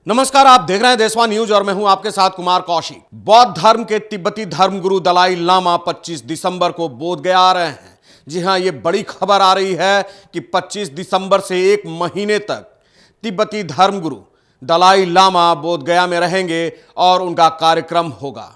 नमस्कार, आप देख रहे हैं देशवा न्यूज और मैं हूं आपके साथ कुमार कौशिक। बौद्ध धर्म के तिब्बती धर्मगुरु दलाई लामा 25 दिसंबर को बोध गया आ रहे हैं। जी हां, ये बड़ी खबर आ रही है कि 25 दिसंबर से एक महीने तक तिब्बती धर्मगुरु दलाई लामा बोध गया में रहेंगे और उनका कार्यक्रम होगा।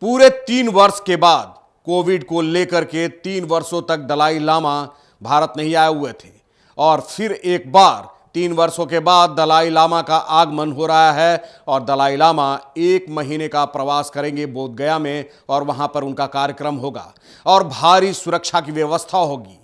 पूरे 3 वर्ष के बाद कोविड को लेकर के 3 वर्षों तक दलाई लामा भारत नहीं आए हुए थे और फिर एक बार 3 वर्षों के बाद दलाई लामा का आगमन हो रहा है और दलाई लामा 1 महीने का प्रवास करेंगे बोध गया में और वहां पर उनका कार्यक्रम होगा और भारी सुरक्षा की व्यवस्था होगी।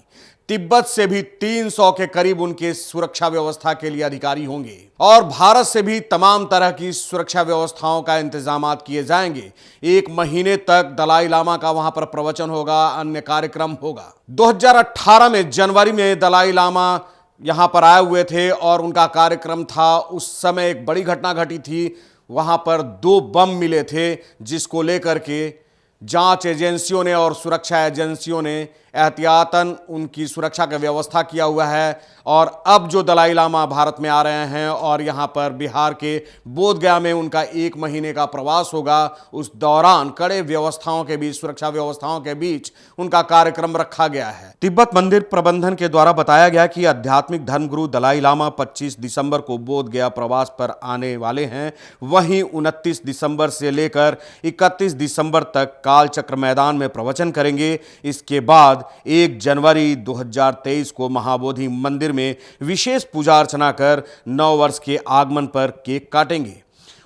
तिब्बत से भी 300 के करीब उनके सुरक्षा व्यवस्था के लिए अधिकारी होंगे और भारत से भी तमाम तरह की सुरक्षा व्यवस्थाओं का इंतजाम किए जाएंगे। 1 महीने तक दलाई लामा का वहां पर प्रवचन होगा, अन्य कार्यक्रम होगा। 2018 में जनवरी में दलाई लामा यहां पर आए हुए थे और उनका कार्यक्रम था। उस समय एक बड़ी घटना घटी थी, वहां पर 2 बम मिले थे जिसको लेकर के जांच एजेंसियों ने और सुरक्षा एजेंसियों ने एहतियातन उनकी सुरक्षा की व्यवस्था किया हुआ है। और अब जो दलाई लामा भारत में आ रहे हैं और यहां पर बिहार के बोध गया में उनका 1 महीने का प्रवास होगा, उस दौरान कड़े व्यवस्थाओं के बीच, सुरक्षा व्यवस्थाओं के बीच उनका कार्यक्रम रखा गया है। तिब्बत मंदिर प्रबंधन के द्वारा बताया गया कि आध्यात्मिक धर्मगुरु दलाई लामा 25 दिसंबर को बोध गया प्रवास पर आने वाले हैं। वहीं 29 दिसंबर से लेकर 31 दिसंबर तक कालचक्र मैदान में प्रवचन करेंगे। इसके बाद 1 जनवरी 2023 को महाबोधि मंदिर में विशेष पूजा अर्चना कर 9 वर्ष के आगमन पर केक काटेंगे।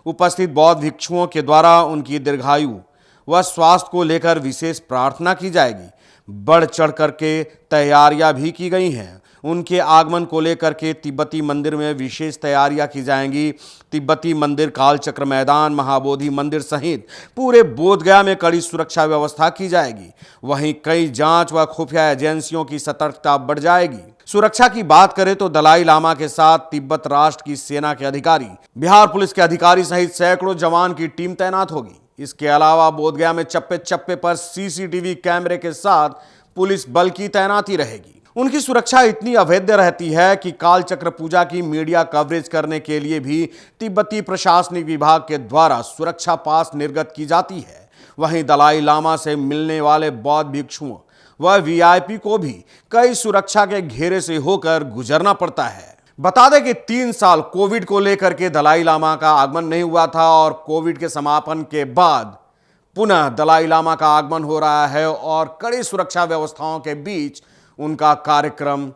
उपस्थित बौद्ध भिक्षुओं के द्वारा उनकी दीर्घायु व स्वास्थ्य को लेकर विशेष प्रार्थना की जाएगी। बढ़ चढ़ करके तैयारियां भी की गई हैं। उनके आगमन को लेकर के तिब्बती मंदिर में विशेष तैयारियां की जाएंगी। तिब्बती मंदिर, कालचक्र मैदान, महाबोधि मंदिर सहित पूरे बोध गया में कड़ी सुरक्षा व्यवस्था की जाएगी। वहीं कई जांच व खुफिया एजेंसियों की सतर्कता बढ़ जाएगी। सुरक्षा की बात करें तो दलाई लामा के साथ तिब्बत राष्ट्र की सेना के अधिकारी, बिहार पुलिस के अधिकारी सहित सैकड़ों जवान की टीम तैनात होगी। इसके अलावा बोध गया में चप्पे चप्पे पर सीसीटीवी कैमरे के साथ पुलिस बल की तैनाती रहेगी। उनकी सुरक्षा इतनी अवैध रहती है कि कालचक्र पूजा की मीडिया कवरेज करने के लिए भी तिब्बती प्रशासनिक विभाग के द्वारा सुरक्षा पास निर्गत की जाती है। वहीं दलाई लामा से मिलने वाले बौद्ध भिक्षुओं व वीआईपी को भी कई सुरक्षा के घेरे से होकर गुजरना पड़ता है। बता दें कि 3 साल कोविड को लेकर के दलाई लामा का आगमन नहीं हुआ था और कोविड के समापन के बाद पुनः दलाई लामा का आगमन हो रहा है और कड़ी सुरक्षा व्यवस्थाओं के बीच उनका कार्यक्रम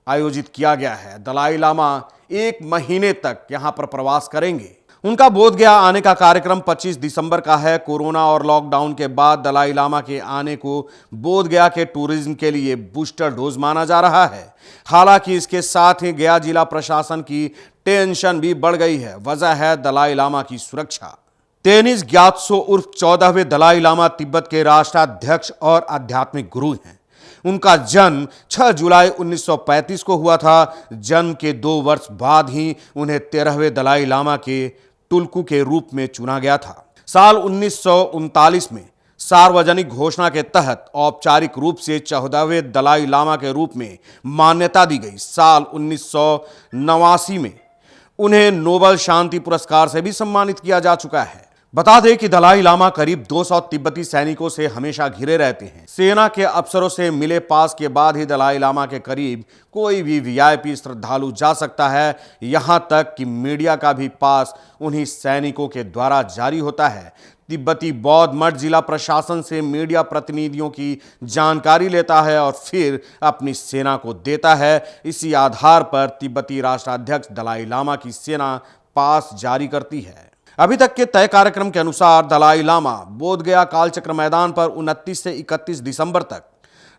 आयोजित किया गया है। दलाई लामा 1 महीने तक यहां पर प्रवास करेंगे। उनका बोध गया आने का कार्यक्रम 25 दिसंबर का है। कोरोना और लॉकडाउन के बाद दलाई लामा के आने को बोध गया के टूरिज्म के लिए बूस्टर डोज माना जा रहा है। हालांकि इसके साथ ही गया जिला प्रशासन की टेंशन भी बढ़ गई है। वजह है दलाई लामा की सुरक्षा। तेनिस ग्यात्सो उर्फ 14वें दलाई लामा तिब्बत के राष्ट्राध्यक्ष और आध्यात्मिक गुरु हैं। उनका जन्म 6 जुलाई 1935 को हुआ था। जन्म के 2 वर्ष बाद ही उन्हें 13वें दलाई लामा के टुल्कू के रूप में चुना गया था। साल 1939 में सार्वजनिक घोषणा के तहत औपचारिक रूप से 14वें दलाई लामा के रूप में मान्यता दी गई। साल 1989 में उन्हें नोबेल शांति पुरस्कार से भी सम्मानित किया जा चुका है। बता दें कि दलाई लामा करीब 200 तिब्बती सैनिकों से हमेशा घिरे रहते हैं। सेना के अफसरों से मिले पास के बाद ही दलाई लामा के करीब कोई भी वीआईपी श्रद्धालु जा सकता है। यहां तक कि मीडिया का भी पास उन्हीं सैनिकों के द्वारा जारी होता है। तिब्बती बौद्ध मठ जिला प्रशासन से मीडिया प्रतिनिधियों की जानकारी लेता है और फिर अपनी सेना को देता है। इसी आधार पर तिब्बती राष्ट्राध्यक्ष दलाई लामा की सेना पास जारी करती है। अभी तक के तय कार्यक्रम के अनुसार दलाई लामा बोध गया कालचक्र मैदान पर 29 से 31 दिसंबर तक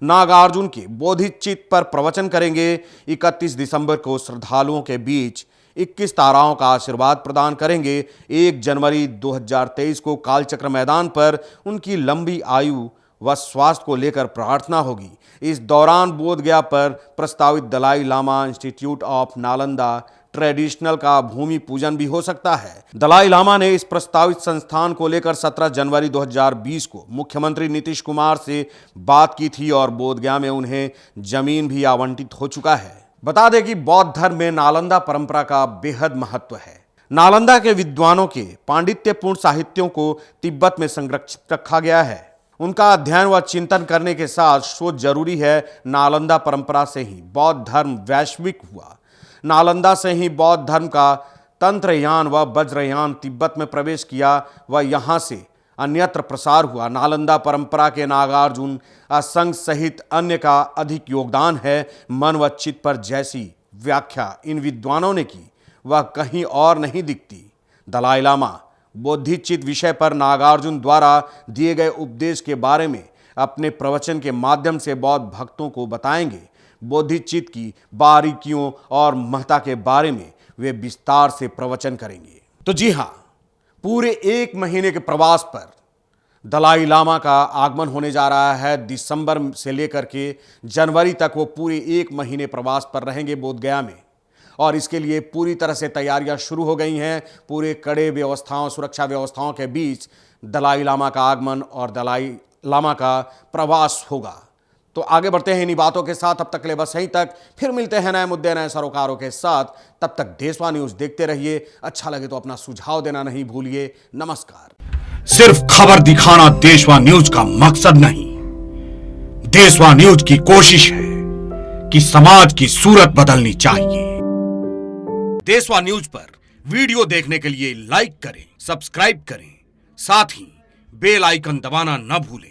नागार्जुन के बोधिचित्त पर प्रवचन करेंगे। 31 दिसंबर को श्रद्धालुओं के बीच 21 ताराओं का आशीर्वाद प्रदान करेंगे। 1 जनवरी 2023 को कालचक्र मैदान पर उनकी लंबी आयु व स्वास्थ्य को लेकर प्रार्थना होगी। इस दौरान बोध गया पर प्रस्तावित Dalai Lama institute of Nalanda traditional का भूमि पूजन भी हो सकता है। दलाई लामा ने इस प्रस्तावित संस्थान को लेकर 17 जनवरी 2020 को मुख्यमंत्री नीतीश कुमार से बात की थी और बोध गया में उन्हें जमीन भी आवंटित हो चुका है। बता दें कि बौद्ध धर्म में नालंदा परंपरा का बेहद महत्व है। नालंदा के विद्वानों के पांडित्यपूर्ण साहित्यों को तिब्बत में संरक्षित रखा गया है। उनका अध्ययन व चिंतन करने के साथ शोध जरूरी है। नालंदा परंपरा से ही बौद्ध धर्म वैश्विक हुआ। नालंदा से ही बौद्ध धर्म का तंत्रयान व वज्रयान तिब्बत में प्रवेश किया व यहाँ से अन्यत्र प्रसार हुआ। नालंदा परंपरा के नागार्जुन असंग सहित अन्य का अधिक योगदान है। मन व चित्त पर जैसी व्याख्या इन विद्वानों ने की वह कहीं और नहीं दिखती। दलाई लामा बोधिचित्त विषय पर नागार्जुन द्वारा दिए गए उपदेश के बारे में अपने प्रवचन के माध्यम से बौद्ध भक्तों को बताएंगे। बोधिचित्त की बारीकियों और महत्ता के बारे में वे विस्तार से प्रवचन करेंगे। तो जी हाँ, पूरे 1 महीने के प्रवास पर दलाई लामा का आगमन होने जा रहा है। दिसंबर से लेकर के जनवरी तक वो पूरे 1 महीने प्रवास पर रहेंगे बोध गया में, और इसके लिए पूरी तरह से तैयारियां शुरू हो गई हैं। पूरे कड़े व्यवस्थाओं, सुरक्षा व्यवस्थाओं के बीच दलाई लामा का आगमन और दलाई लामा का प्रवास होगा। तो आगे बढ़ते हैं इन्हीं बातों के साथ। अब तक ले बस यहीं तक, फिर मिलते हैं नए मुद्दे, नए सरोकारों के साथ। तब तक देशवा न्यूज देखते रहिए। अच्छा लगे तो अपना सुझाव देना नहीं भूलिए। नमस्कार। सिर्फ खबर दिखाना देशवा न्यूज का मकसद नहीं। देशवा न्यूज की कोशिश है कि समाज की सूरत बदलनी चाहिए। देशवा न्यूज पर वीडियो देखने के लिए लाइक करें, सब्सक्राइब करें, साथ ही बेल आइकन दबाना न भूलें।